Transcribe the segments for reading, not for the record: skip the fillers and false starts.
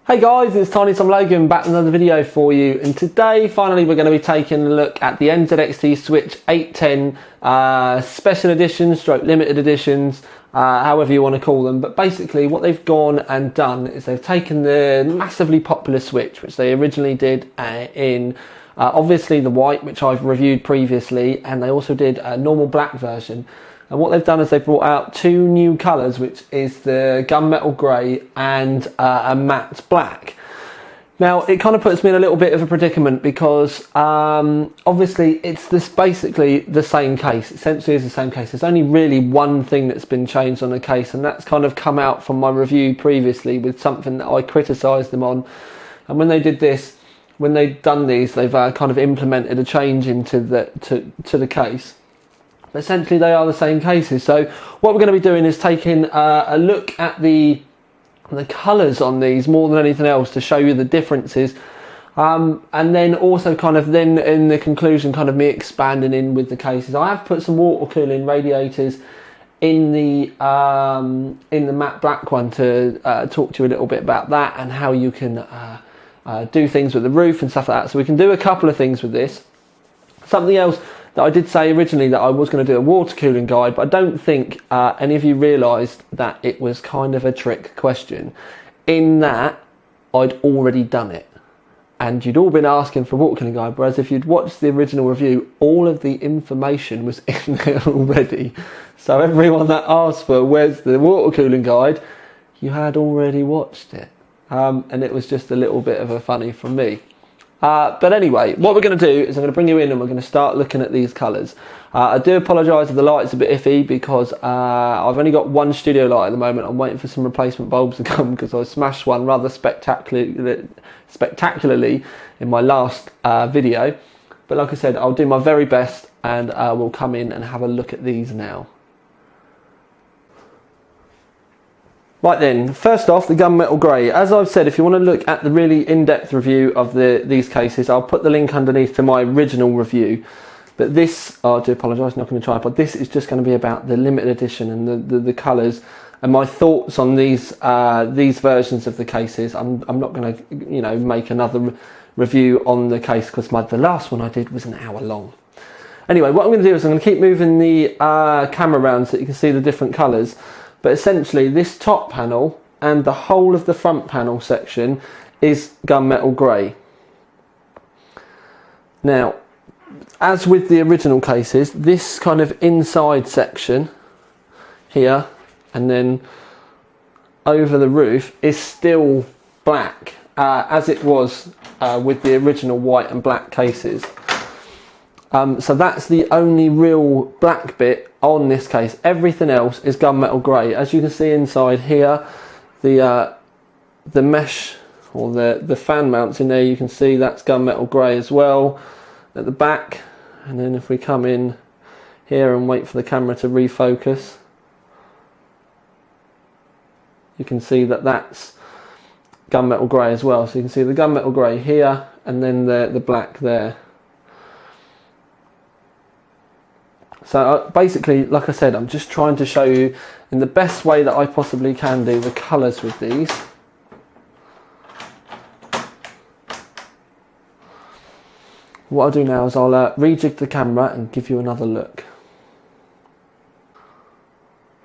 Hey guys, it's Tiny Tom Logan back with another video for you, and today finally we're going to be taking a look at the NZXT Switch 810 special editions, stroke limited editions, however you want to call them. But basically what they've gone and done is they've taken the massively popular Switch, which they originally did in obviously the white, which I've reviewed previously, and they also did a normal black version. And what they've done is they've brought out two new colours, which is the Gunmetal Grey and a Matte Black. Now, it kind of puts me in a little bit of a predicament because obviously it's basically the same case. Essentially is the same case. There's only really one thing that's been changed on the case, and that's kind of come out from my review previously with something that I criticised them on. And when they did this, when they've done these, they've kind of implemented a change into to the case. Essentially they are the same cases. So what we're going to be doing is taking a look at the colours on these more than anything else to show you the differences, and then also kind of then in the conclusion kind of me expanding in with the cases. I have put some water cooling radiators in the matte black one to talk to you a little bit about that and how you can do things with the roof and stuff like that. So we can do a couple of things with this. Something else that I did say originally that I was going to do a water cooling guide, but I don't think any of you realised that it was kind of a trick question, in that I'd already done it and you'd all been asking for a water cooling guide, whereas if you'd watched the original review, all of the information was in there already. So everyone that asked for where's the water cooling guide, you had already watched it, and it was just a little bit of a funny from me. But anyway, what we're going to do is I'm going to bring you in and we're going to start looking at these colours. I do apologise if the light's a bit iffy because I've only got one studio light at the moment. I'm waiting for some replacement bulbs to come because I smashed one rather spectacularly in my last video. But like I said, I'll do my very best and we'll come in and have a look at these now. Right then, first off, the Gunmetal Grey. As I've said, if you want to look at the really in-depth review of these cases, I'll put the link underneath to my original review. But this, I do apologise, not going to tripod. This is just going to be about the limited edition and the colours and my thoughts on these versions of the cases. I'm not going to, make another review on the case because the last one I did was an hour long. Anyway, what I'm going to do is I'm going to keep moving the camera around so that you can see the different colours. But essentially this top panel and the whole of the front panel section is Gunmetal Grey. Now, as with the original cases, this kind of inside section here and then over the roof is still black, as it was with the original white and black cases. So that's the only real black bit on this case. Everything else is Gunmetal Grey. As you can see inside here, the mesh or the fan mounts in there, you can see that's Gunmetal Grey as well at the back. And then if we come in here and wait for the camera to refocus, you can see that that's Gunmetal Grey as well. So you can see the Gunmetal Grey here and then the black there. So basically, like I said, I'm just trying to show you in the best way that I possibly can do the colours with these. What I'll do now is I'll rejig the camera and give you another look.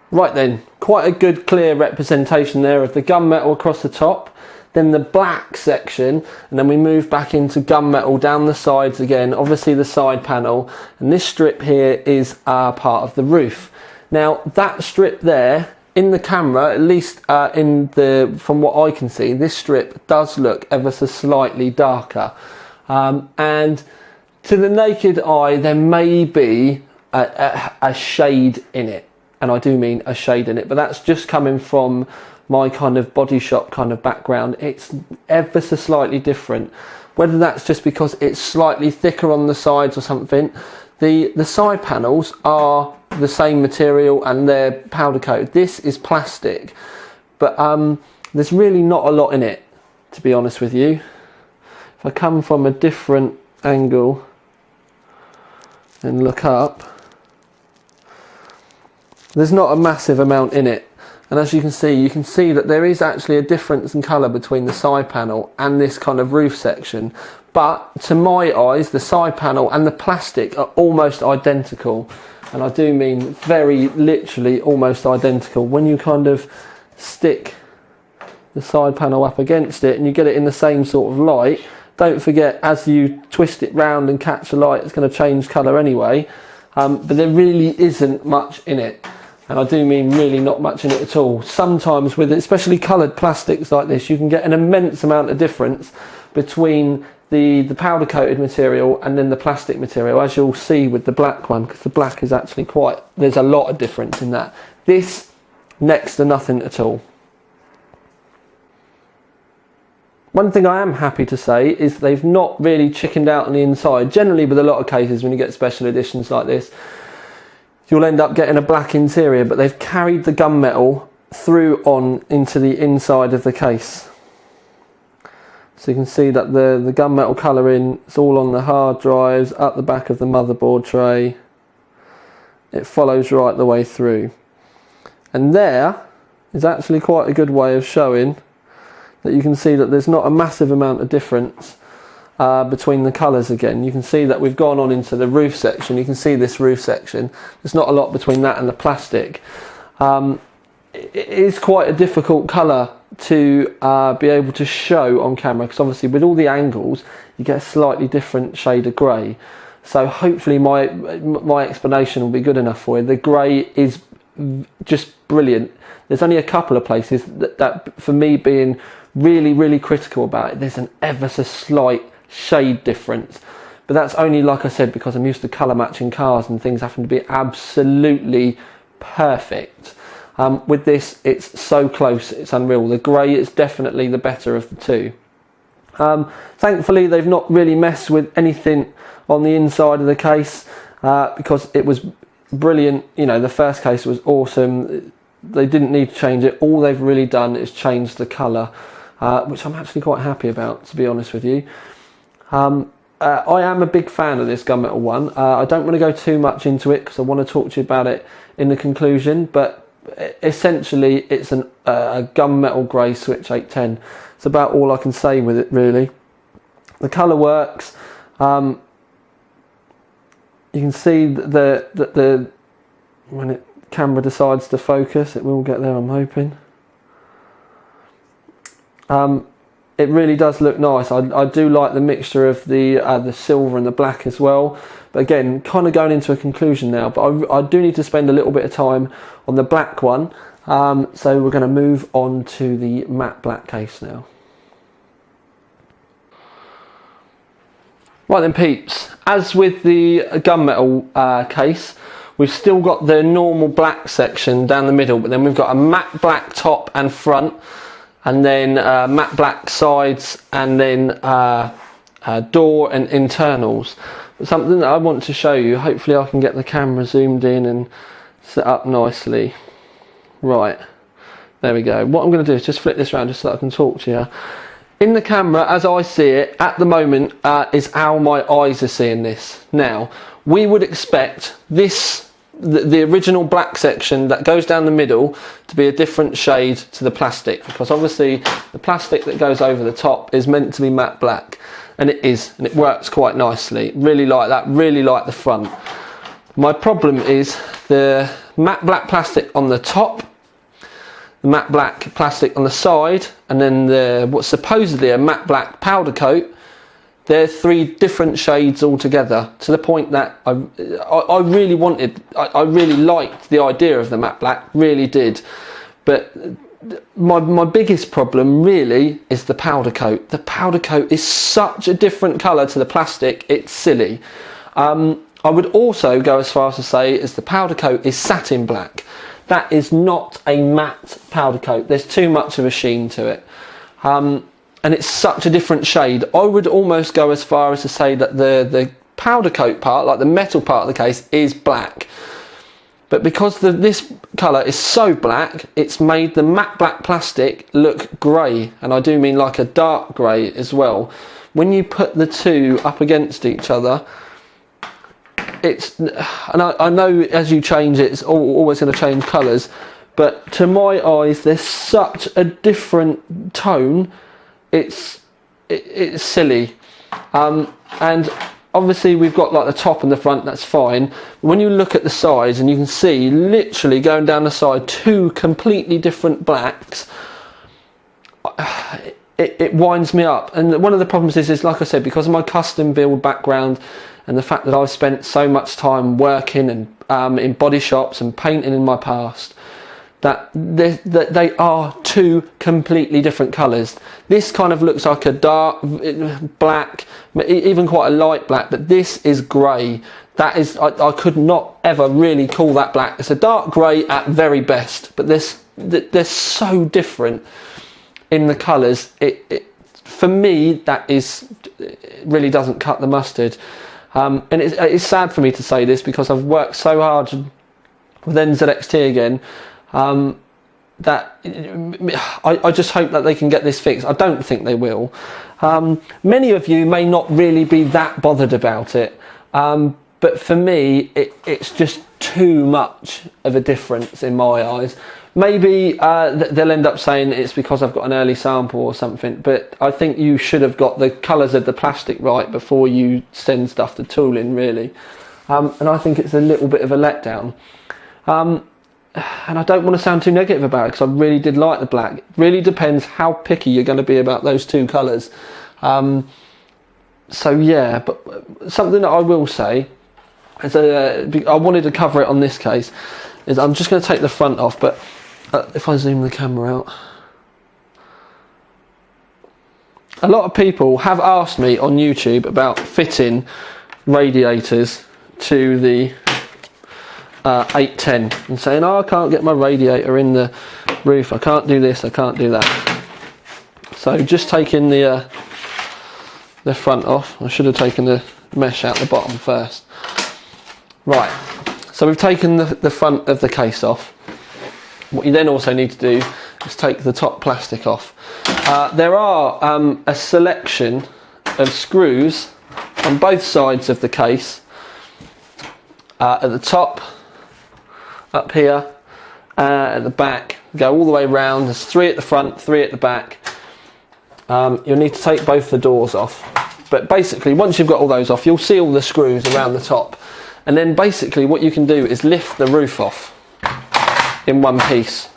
Right then, quite a good clear representation there of the gunmetal across the top, then the black section, and then we move back into gunmetal down the sides again, obviously the side panel, and this strip here is part of the roof. Now that strip there, in the camera, at least from what I can see, this strip does look ever so slightly darker, and to the naked eye there may be a shade in it, and I do mean a shade in it, but that's just coming from my kind of body shop kind of background. It's ever so slightly different. Whether that's just because it's slightly thicker on the sides or something. The side panels are the same material and they're powder coated. This is plastic, but there's really not a lot in it, to be honest with you. If I come from a different angle and look up, there's not a massive amount in it. and as you can see that there is actually a difference in colour between the side panel and this kind of roof section. But to my eyes, the side panel and the plastic are almost identical, and I do mean very literally almost identical. When you kind of stick the side panel up against it and you get it in the same sort of light, don't forget, as you twist it round and catch the light, it's going to change colour anyway. But there really isn't much in it, and I do mean really not much in it at all. Sometimes with especially coloured plastics like this, you can get an immense amount of difference between the powder coated material and then the plastic material, as you'll see with the black one, because the black is actually there's a lot of difference in that. This, next to nothing at all. One thing I am happy to say is they've not really chickened out on the inside. Generally with a lot of cases when you get special editions like this, you'll end up getting a black interior, but they've carried the gunmetal through on into the inside of the case. So you can see that the gunmetal colouring is all on the hard drives, up the back of the motherboard tray. It follows right the way through. And there is actually quite a good way of showing that you can see that there's not a massive amount of difference between the colours again. You can see that we've gone on into the roof section. You can see this roof section. There's not a lot between that and the plastic. It is quite a difficult colour to be able to show on camera, because obviously with all the angles you get a slightly different shade of grey. So hopefully my explanation will be good enough for you. The grey is just brilliant. There's only a couple of places that for me being really critical about it, there's an ever so slight shade difference, but that's only, like I said, because I'm used to colour matching cars and things having to be absolutely perfect. With this, it's so close, it's unreal. The grey is definitely the better of the two. Thankfully they've not really messed with anything on the inside of the case, because it was brilliant. You know, the first case was awesome. They didn't need to change it. All they've really done is change the colour, which I'm actually quite happy about, to be honest with you. I am a big fan of this Gunmetal one. I don't want to go too much into it because I want to talk to you about it in the conclusion, but essentially it's a Gunmetal Grey Switch 810. It's about all I can say with it, really. The colour works. You can see that when the camera decides to focus, it will get there, I'm hoping. It really does look nice. I do like the mixture of the silver and the black as well. But again, kind of going into a conclusion now, but I do need to spend a little bit of time on the black one. So we're going to move on to the matte black case now. Right then peeps, as with the gunmetal case, we've still got the normal black section down the middle, but then we've got a matte black top and front, and then matte black sides, and then door and internals. But something that I want to show you, hopefully I can get the camera zoomed in and set up nicely. Right, there we go. What I'm going to do is just flip this around just so I can talk to you. In the camera, as I see it at the moment, is how my eyes are seeing this. Now, we would expect this, the original black section that goes down the middle, to be a different shade to the plastic, because obviously the plastic that goes over the top is meant to be matte black, and it is, and it works quite nicely. Really like that, really like the front. My problem is the matte black plastic on the top, the matte black plastic on the side, and then what's supposedly a matte black powder coat. They're three different shades altogether, to the point that I really liked the idea of the matte black, really did. But my biggest problem really is the powder coat. The powder coat is such a different colour to the plastic, it's silly. I would also go as far as to say is the powder coat is satin black. That is not a matte powder coat. There's too much of a sheen to it. And it's such a different shade. I would almost go as far as to say that the powder coat part, like the metal part of the case, is black. But because this colour is so black, it's made the matte black plastic look grey. And I do mean like a dark grey as well. When you put the two up against each other, and I know as you change it, it's always going to change colours, but to my eyes there's such a different tone, it's silly. And obviously we've got like the top and the front, that's fine. When you look at the sides and you can see literally going down the side 2 completely different blacks, it winds me up. And one of the problems is like I said, because of my custom build background and the fact that I've spent so much time working and in body shops and painting in my past, that they are 2 completely different colours. This kind of looks like a dark black, even quite a light black, but this is grey. That is, I could not ever really call that black. It's a dark grey at very best, but they're so different in the colours. For me, it really doesn't cut the mustard. And it's sad for me to say this because I've worked so hard with NZXT again, that I just hope that they can get this fixed. I don't think they will. Many of you may not really be that bothered about it, but for me it's just too much of a difference in my eyes. Maybe they'll end up saying it's because I've got an early sample or something, but I think you should have got the colours of the plastic right before you send stuff to tooling, really. And I think it's a little bit of a letdown. And I don't want to sound too negative about it because I really did like the black. It really depends how picky you're going to be about those 2 colours. So yeah, but something that I will say is I wanted to cover it on this case, is I'm just going to take the front off, but if I zoom the camera out, a lot of people have asked me on YouTube about fitting radiators to the 810 and saying, oh, I can't get my radiator in the roof, I can't do this, I can't do that. So just taking the front off. I should have taken the mesh out the bottom first. Right, so we've taken the front of the case off. What you then also need to do is take the top plastic off. There are a selection of screws on both sides of the case, at the top, up here, at the back, go all the way around. There's 3 at the front, 3 at the back. You'll need to take both the doors off, but basically once you've got all those off, you'll see all the screws around the top, and then basically what you can do is lift the roof off in one piece.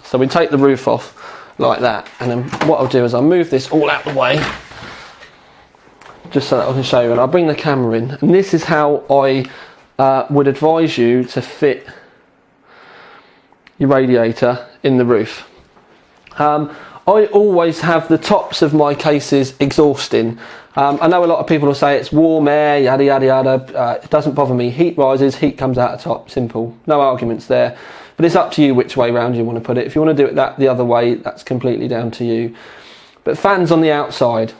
So we take the roof off like that, and then what I'll do is I'll move this all out the way just so that I can show you, and I'll bring the camera in, and this is how I would advise you to fit your radiator in the roof. I always have the tops of my cases exhausting. I know a lot of people will say it's warm air, yada yada yada. It doesn't bother me. Heat rises, heat comes out the top, simple. No arguments there. But it's up to you which way round you want to put it. If you want to do it the other way, that's completely down to you. But fans on the outside.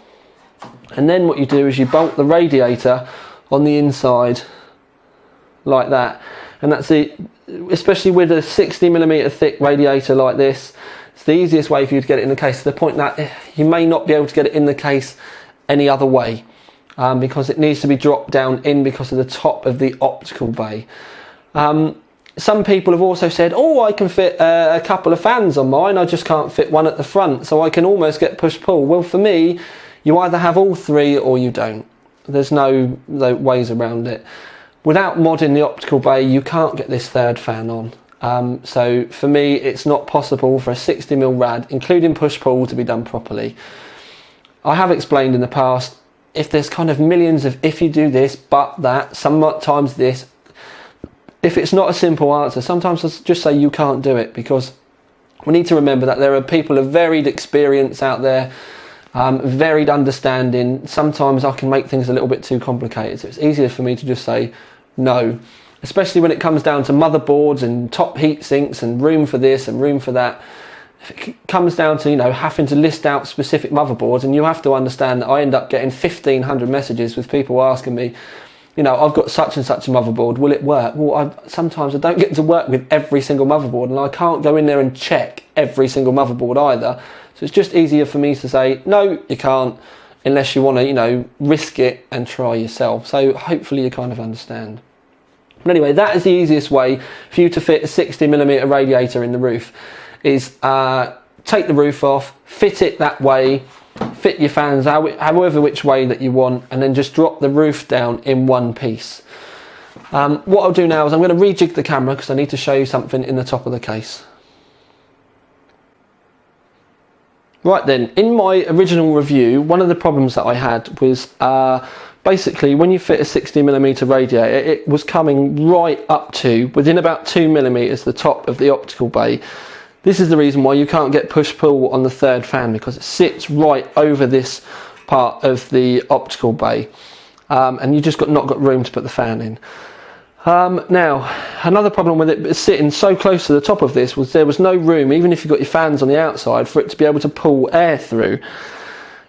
And then what you do is you bolt the radiator on the inside like that, and that's it. Especially with a 60mm thick radiator like this, it's the easiest way for you to get it in the case, to the point that you may not be able to get it in the case any other way, because it needs to be dropped down in because of the top of the optical bay. Some people have also said, oh, I can fit a couple of fans on mine, I just can't fit one at the front, so I can almost get push-pull. Well, for me, you either have all 3 or you don't. There's no ways around it. Without modding the optical bay, you can't get this 3rd fan on. So for me, it's not possible for a 60mm rad, including push-pull, to be done properly. I have explained in the past, if there's kind of millions of if you do this, but that, sometimes this, if it's not a simple answer, sometimes I'll just say you can't do it, because we need to remember that there are people of varied experience out there, varied understanding. Sometimes I can make things a little bit too complicated, so it's easier for me to just say no, especially when it comes down to motherboards and top heat sinks and room for this and room for that. If it comes down to, you know, having to list out specific motherboards, and you have to understand that I end up getting 1,500 messages with people asking me, you know, I've got such and such a motherboard, will it work? Well, sometimes I don't get to work with every single motherboard, and I can't go in there and check every single motherboard either. So it's just easier for me to say, no, you can't, unless you want to, you know, risk it and try yourself. So hopefully you kind of understand. But anyway, that is the easiest way for you to fit a 60mm radiator in the roof, is take the roof off, fit it that way, fit your fans however which way that you want, and then just drop the roof down in one piece. What I'll do now is I'm going to rejig the camera because I need to show you something in the top of the case. Right then, in my original review, one of the problems that I had was basically when you fit a 60mm radiator, it was coming right up to, within about 2mm, the top of the optical bay. This is the reason why you can't get push-pull on the third fan, because it sits right over this part of the optical bay, and you just not got room to put the fan in. Now, another problem with it sitting so close to the top of this was there was no room, even if you've got your fans on the outside, for it to be able to pull air through.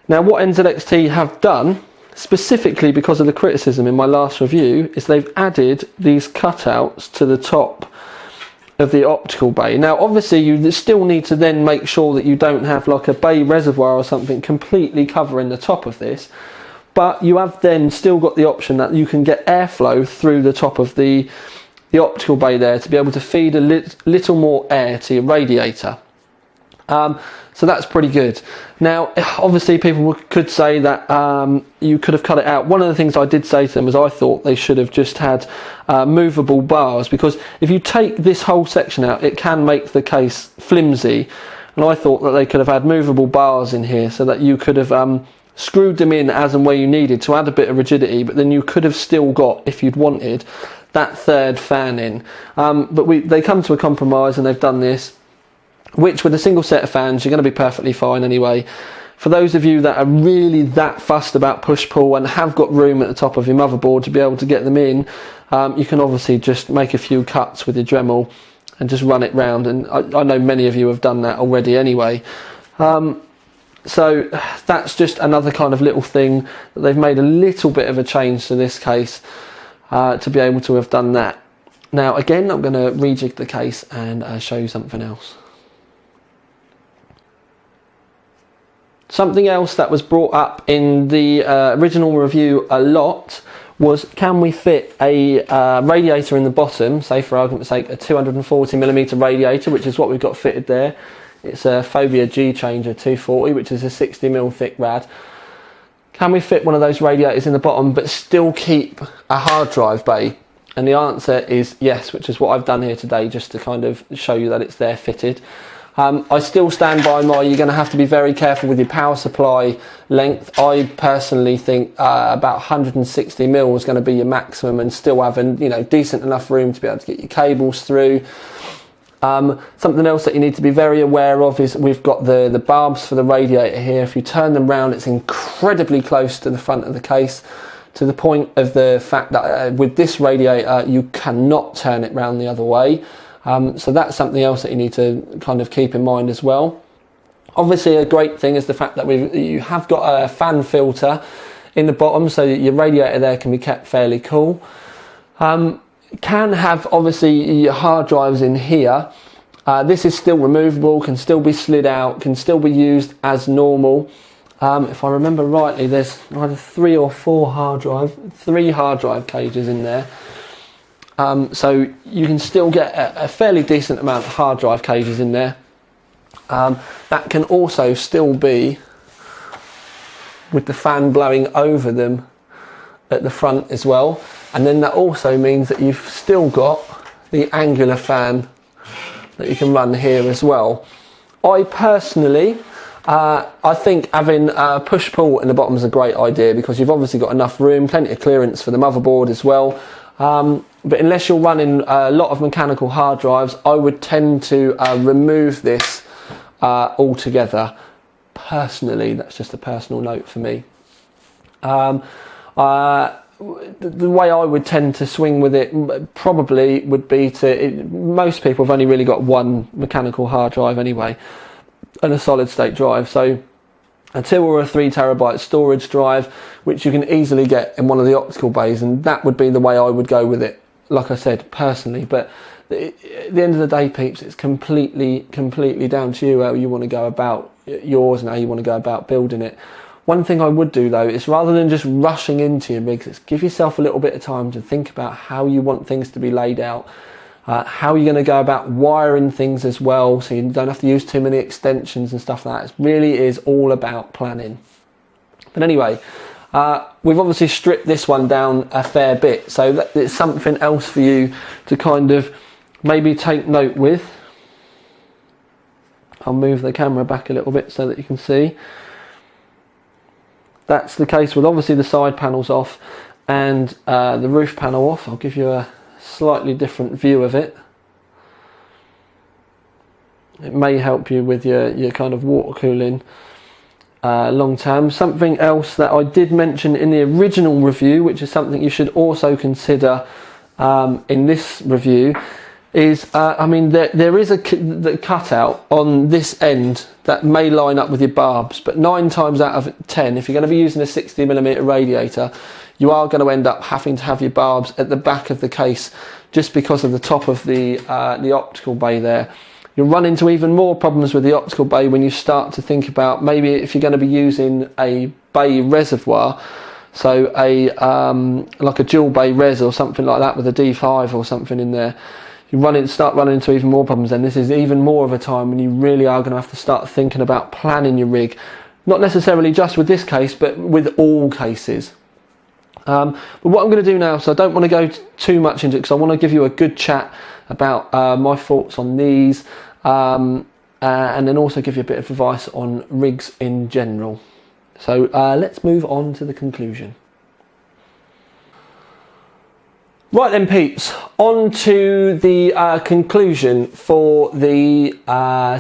Now, what NZXT have done, specifically because of the criticism in my last review, is they've added these cutouts to the top of the optical bay. Now, obviously, you still need to then make sure that you don't have like a bay reservoir or something completely covering the top of this. But you have then still got the option that you can get airflow through the top of the optical bay there to be able to feed a little more air to your radiator. So that's pretty good. Now, obviously people could say that you could have cut it out. One of the things I did say to them was I thought they should have just had movable bars, because if you take this whole section out, it can make the case flimsy. And I thought that they could have had movable bars in here so that you could have screwed them in as and where you needed to add a bit of rigidity, but then you could have still got, if you'd wanted, that third fan in. But they come to a compromise and they've done this, which with a single set of fans you're going to be perfectly fine anyway. For those of you that are really that fussed about push-pull and have got room at the top of your motherboard to be able to get them in, you can obviously just make a few cuts with your Dremel and just run it round, and I know many of you have done that already anyway. So that's just another kind of little thing that they've made a little bit of a change to this case to be able to have done that. Now again, I'm going to rejig the case and show you something else. Something else that was brought up in the original review a lot was, can we fit a radiator in the bottom, say for argument's sake a 240mm radiator, which is what we've got fitted there. It's a Phobia G Changer 240, which is a 60mm thick rad. Can we fit one of those radiators in the bottom but still keep a hard drive bay? And the answer is yes, which is what I've done here today, just to kind of show you that it's there fitted. I still stand by you're going to have to be very careful with your power supply length. I personally think about 160mm is going to be your maximum, and still having, decent enough room to be able to get your cables through. Something else that you need to be very aware of is we've got the barbs for the radiator here. If you turn them round, it's incredibly close to the front of the case, to the point of the fact that with this radiator you cannot turn it round the other way. So that's something else that you need to kind of keep in mind as well. Obviously a great thing is the fact that you have got a fan filter in the bottom, so that your radiator there can be kept fairly cool. Can have obviously your hard drives in here. This is still removable, can still be slid out, can still be used as normal. If I remember rightly, there's either 3 or 4 3 hard drive cages in there. So you can still get a fairly decent amount of hard drive cages in there. That can also still be with the fan blowing over them at the front as well. And then that also means that you've still got the angular fan that you can run here as well. I personally, I think having push-pull in the bottom is a great idea, because you've obviously got enough room, plenty of clearance for the motherboard as well. But unless you're running a lot of mechanical hard drives, I would tend to remove this altogether. Personally, that's just a personal note for me. The way I would tend to swing with it probably would be most people have only really got one mechanical hard drive anyway, and a solid state drive. So a 2 or a 3 terabyte storage drive, which you can easily get in one of the optical bays, and that would be the way I would go with it, like I said, personally. But at the end of the day, peeps, it's completely down to you how you want to go about yours and how you want to go about building it. One thing I would do though is, rather than just rushing into your rigs, is give yourself a little bit of time to think about how you want things to be laid out, how you're going to go about wiring things as well, so you don't have to use too many extensions and stuff like that. It really is all about planning. But anyway, we've obviously stripped this one down a fair bit, so it's something else for you to kind of maybe take note with. I'll move the camera back a little bit so that you can see. That's the case with obviously the side panels off and the roof panel off. I'll give you a slightly different view of it. It may help you with your kind of water cooling long term. Something else that I did mention in the original review, which is something you should also consider in this review, is I mean, there is the cutout on this end that may line up with your barbs, but 9 times out of 10, if you're going to be using a 60mm radiator, you are going to end up having to have your barbs at the back of the case, just because of the top of the optical bay there. You'll run into even more problems with the optical bay when you start to think about maybe if you're going to be using a bay reservoir, so a like a dual bay res or something like that with a D5 or something in there. You start running into even more problems, and this is even more of a time when you really are going to have to start thinking about planning your rig, not necessarily just with this case, but with all cases. But what I'm going to do now, so I don't want to go too much into it, because I want to give you a good chat about my thoughts on these, and then also give you a bit of advice on rigs in general. So let's move on to the conclusion. Right then, peeps, on to the conclusion for the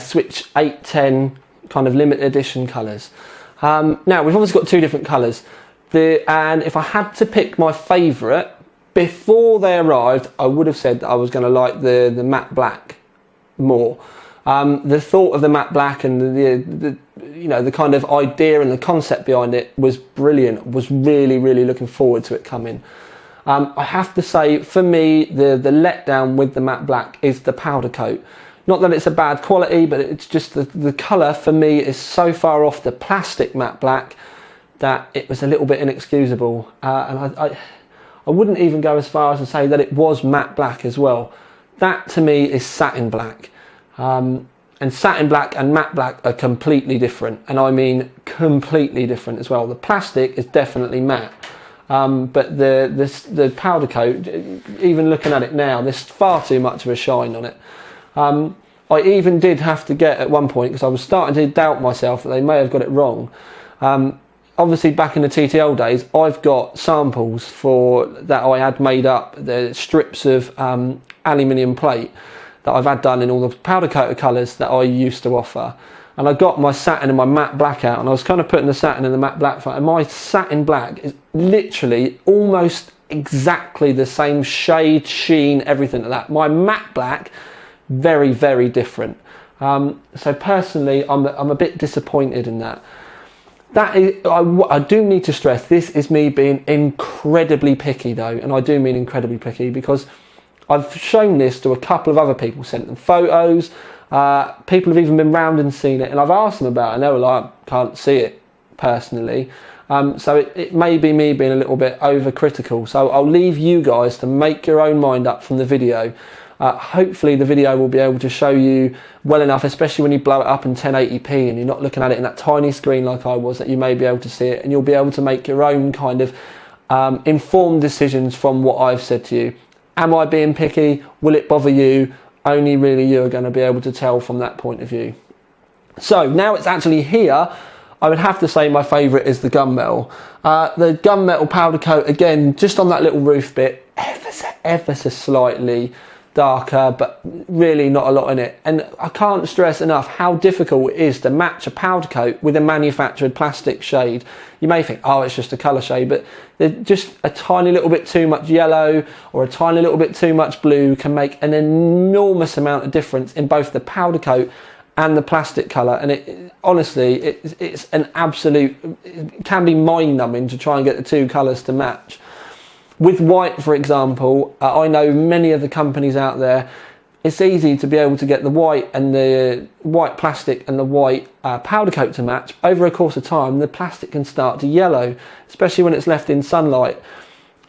Switch 810 kind of limited edition colours. Now, we've obviously got 2 different colours, and if I had to pick my favourite, before they arrived, I would have said that I was going to like the matte black more. The thought of the matte black and the you know, the kind of idea and the concept behind it was brilliant. Was really looking forward to it coming. I have to say, for me, the letdown with the matte black is the powder coat. Not that it's a bad quality, but it's just the colour for me is so far off the plastic matte black that it was a little bit inexcusable. And I wouldn't even go as far as to say that it was matte black as well. That to me is satin black. And satin black and matte black are completely different. And I mean completely different as well. The plastic is definitely matte. But the powder coat, even looking at it now, there's far too much of a shine on it. I even did have to get at one point, because I was starting to doubt myself that they may have got it wrong. Obviously back in the TTL days, I've got samples that I had made up, the strips of aluminium plate that I've had done in all the powder coated colours that I used to offer. And I got my satin and my matte black out, and I was kind of putting the satin and the matte black, and my satin black is literally almost exactly the same shade, sheen, everything like that. My matte black, very different. So personally, I'm a bit disappointed in that. That is, I do need to stress, this is me being incredibly picky though, and I do mean incredibly picky, because I've shown this to a couple of other people, sent them photos. People have even been round and seen it, and I've asked them about it, and they were like, I can't see it personally. So it may be me being a little bit overcritical. So I'll leave you guys to make your own mind up from the video. Hopefully the video will be able to show you well enough, especially when you blow it up in 1080p and you're not looking at it in that tiny screen like I was, that you may be able to see it, and you'll be able to make your own kind of informed decisions from what I've said to you. Am I being picky? Will it bother you? Only really you are going to be able to tell from that point of view. So now it's actually here, I would have to say my favourite is the gunmetal. The gunmetal powder coat, again, just on that little roof bit, ever so slightly darker, but really not a lot in it. And I can't stress enough how difficult it is to match a powder coat with a manufactured plastic shade. You may think, oh, it's just a colour shade, but just a tiny little bit too much yellow or a tiny little bit too much blue can make an enormous amount of difference in both the powder coat and the plastic colour. And honestly, it's an absolute, it can be mind-numbing to try and get the two colours to match. With white, for example, I know many of the companies out there it's easy to be able to get the white and the white plastic and the white powder coat to match. Over a course of time, the plastic can start to yellow, especially when it's left in sunlight.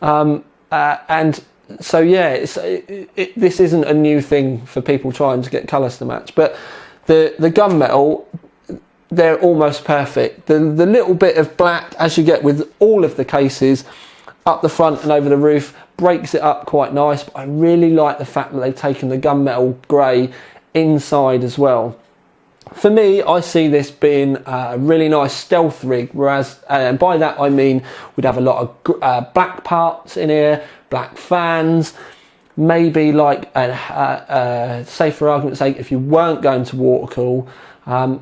And so yeah, this isn't a new thing for people trying to get colours to match. But the gunmetal, they're almost perfect. The little bit of black, as you get with all of the cases, up the front and over the roof, breaks it up quite nice. But I really like the fact that they've taken the gunmetal grey inside as well. For me, I see this being a really nice stealth rig, whereas, and by that I mean we'd have a lot of black parts in here, black fans, maybe like, say for argument's sake, if you weren't going to water cool,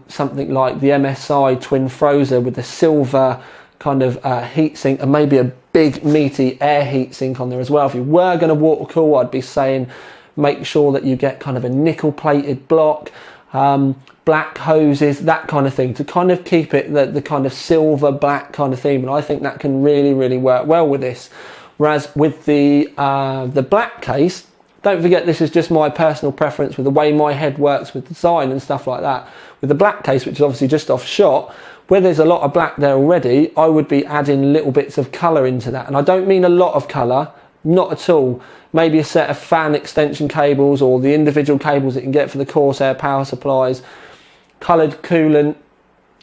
something like the MSI Twin Frozer with the silver kind of heatsink, and maybe a big meaty air heatsink on there as well. If you were going to water cool, I'd be saying make sure that you get kind of a nickel plated block, black hoses, that kind of thing, to kind of keep it the kind of silver black kind of theme. And I think that can really work well with this. Whereas with the black case, don't forget this is just my personal preference with the way my head works with design and stuff like that. With the black case, which is obviously just off shot, where there's a lot of black there already, I would be adding little bits of colour into that. And I don't mean a lot of colour, not at all. Maybe a set of fan extension cables, or the individual cables that you can get for the Corsair power supplies, coloured coolant.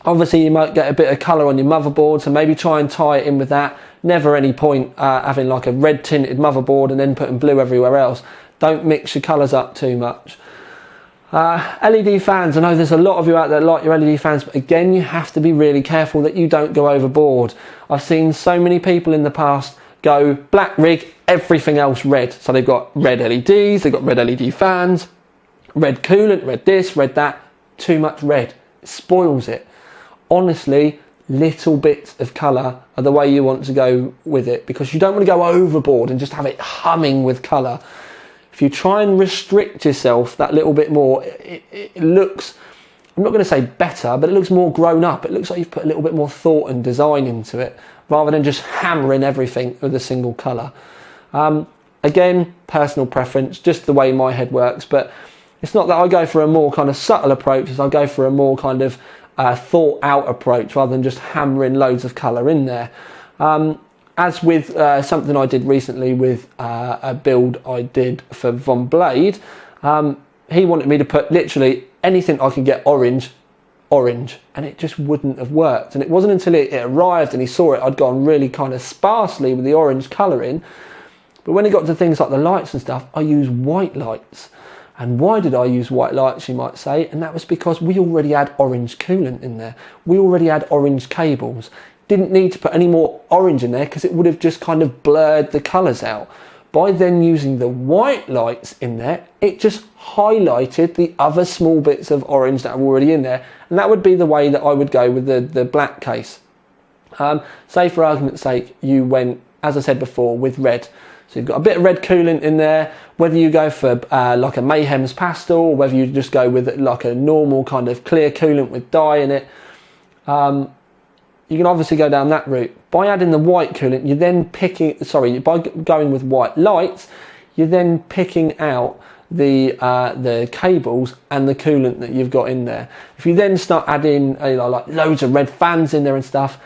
Obviously you might get a bit of colour on your motherboard, so maybe try and tie it in with that. Never any point having like a red tinted motherboard and then putting blue everywhere else. Don't mix your colours up too much. LED fans, I know there's a lot of you out there that like your LED fans, but again, you have to be really careful that you don't go overboard. I've seen so many people in the past go black rig, everything else red. So they've got red LEDs, they've got red LED fans, red coolant, red this, red that. Too much red, it spoils it. Honestly, little bits of colour are the way you want to go with it, because you don't want to go overboard and just have it humming with colour. If you try and restrict yourself that little bit more, it looks, I'm not going to say better, but it looks more grown up. It looks like you've put a little bit more thought and design into it, rather than just hammering everything with a single colour. Again, personal preference, just the way my head works, but it's not that I go for a more kind of subtle approach, as I go for a more kind of thought out approach, rather than just hammering loads of colour in there. As with something I did recently with a build I did for Von Blade, he wanted me to put literally anything I could get orange, and it just wouldn't have worked. And it wasn't until it arrived and he saw it, I'd gone really kind of sparsely with the orange colouring. But when it got to things like the lights and stuff, I used white lights. And why did I use white lights, you might say? And that was because we already had orange coolant in there. We already had orange cables. Didn't need to put any more orange in there because it would have just kind of blurred the colours out. By then using the white lights in there, it just highlighted the other small bits of orange that are already in there. And that would be the way that I would go with the black case. Say for argument's sake, you went, as I said before, with red. So you've got a bit of red coolant in there, whether you go for like a Mayhem's Pastel, or whether you just go with like a normal kind of clear coolant with dye in it. You can obviously go down that route. By adding the white coolant, you're then by going with white lights, you're then picking out the cables and the coolant that you've got in there. If you then start adding like loads of red fans in there and stuff,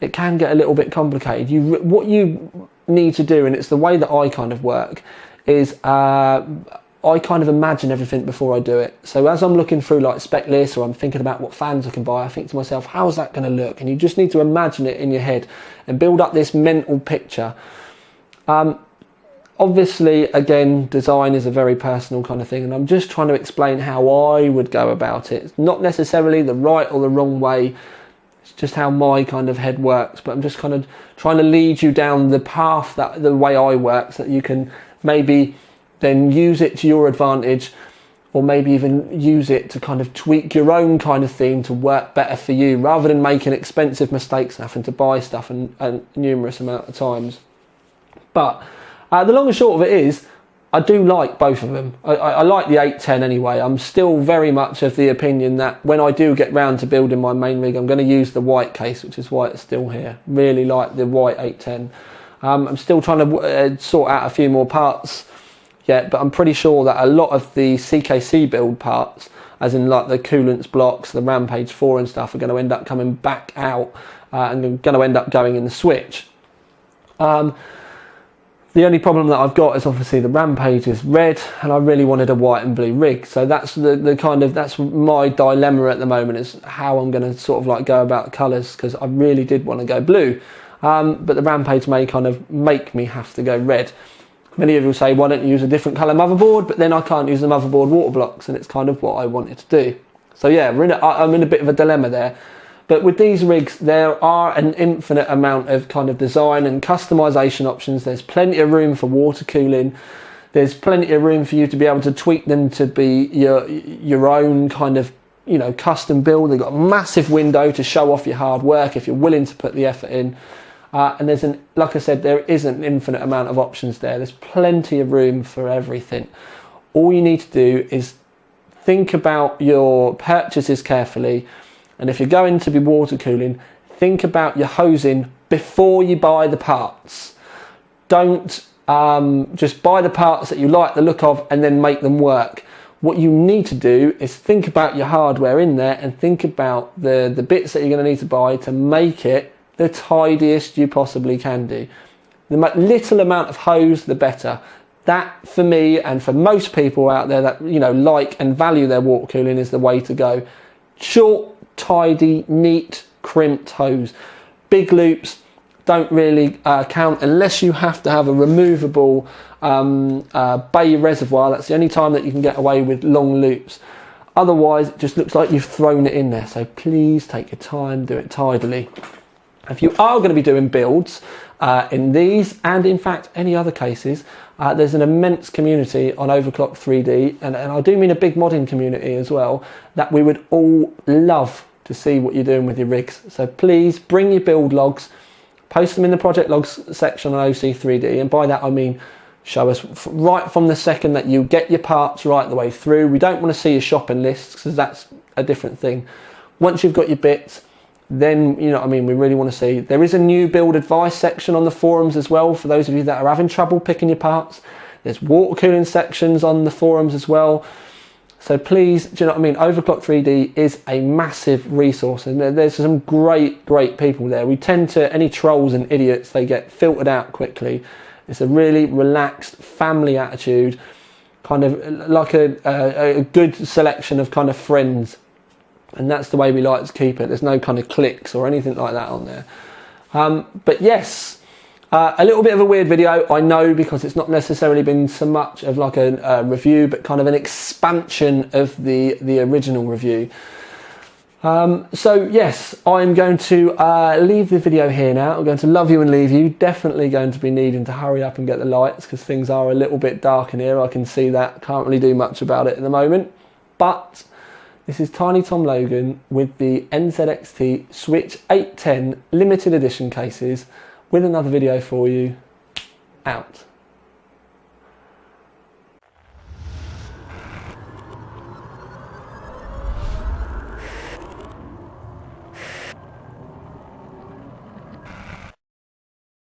it can get a little bit complicated. What you need to do, and it's the way that I kind of work, is I kind of imagine everything before I do it. So as I'm looking through like spec lists, or I'm thinking about what fans I can buy, I think to myself, how's that going to look? And you just need to imagine it in your head and build up this mental picture. Obviously, again, design is a very personal kind of thing, and I'm just trying to explain how I would go about it. It's not necessarily the right or the wrong way, it's just how my kind of head works, but I'm just kind of trying to lead you down the path, that the way I work, so that you can maybe then use it to your advantage, or maybe even use it to kind of tweak your own kind of theme to work better for you, rather than making expensive mistakes and having to buy stuff and numerous amount of times. But the long and short of it is, I do like both of them. I like the 810 anyway. I'm still very much of the opinion that when I do get round to building my main rig, I'm going to use the white case, which is why it's still here. Really like the white 810. I'm still trying to sort out a few more parts yet, but I'm pretty sure that a lot of the CKC build parts, as in like the coolants blocks, the Rampage 4 and stuff, are going to end up coming back out and going to end up going in the Switch. The only problem that I've got is obviously the Rampage is red, and I really wanted a white and blue rig. So that's that's my dilemma at the moment, is how I'm going to sort of like go about the colours, because I really did want to go blue, but the Rampage may kind of make me have to go red. Many of you will say, why don't you use a different colour motherboard? But then I can't use the motherboard water blocks, and it's kind of what I wanted to do. So yeah, I'm in a bit of a dilemma there. But with these rigs, there are an infinite amount of kind of design and customization options. There's plenty of room for water cooling. There's plenty of room for you to be able to tweak them to be your own kind of, you know, custom build. They've got a massive window to show off your hard work if you're willing to put the effort in. And there's like I said, there is an infinite amount of options there. There's plenty of room for everything. All you need to do is think about your purchases carefully. And if you're going to be water cooling, think about your hosing before you buy the parts. Don't just buy the parts that you like the look of and then make them work. What you need to do is think about your hardware in there and think about the bits that you're going to need to buy to make it the tidiest you possibly can do. The little amount of hose, the better. That, for me and for most people out there that, you know, like and value their water cooling, is the way to go. Short, tidy, neat, crimped hose. Big loops don't really count unless you have to have a removable bay reservoir. That's the only time that you can get away with long loops. Otherwise, it just looks like you've thrown it in there. So please take your time, do it tidily. If you are going to be doing builds in these, and in fact any other cases, there's an immense community on Overclock 3D, and I do mean a big modding community as well, that we would all love to see what you're doing with your rigs. So please bring your build logs, post them in the project logs section on OC3D, and by that I mean show us right from the second that you get your parts right the way through. We don't want to see your shopping lists, because that's a different thing. Once you've got your bits, then, you know what I mean, we really want to see. There is a new build advice section on the forums as well, for those of you that are having trouble picking your parts. There's water cooling sections on the forums as well. So please, do you know what I mean? Overclock 3D is a massive resource, and there's some great people there. We tend to, any trolls and idiots, they get filtered out quickly. It's a really relaxed family attitude, kind of like a good selection of kind of friends. And that's the way we like to keep it. There's no kind of cliques or anything like that on there. But yes, a little bit of a weird video, I know, because it's not necessarily been so much of like a review, but kind of an expansion of the original review. So yes, I'm going to leave the video here now. I'm going to love you and leave you. Definitely going to be needing to hurry up and get the lights, because things are a little bit dark in here. I can see that. Can't really do much about it at the moment. But this is Tiny Tom Logan with the NZXT Switch 810 limited edition cases, with another video for you. Out.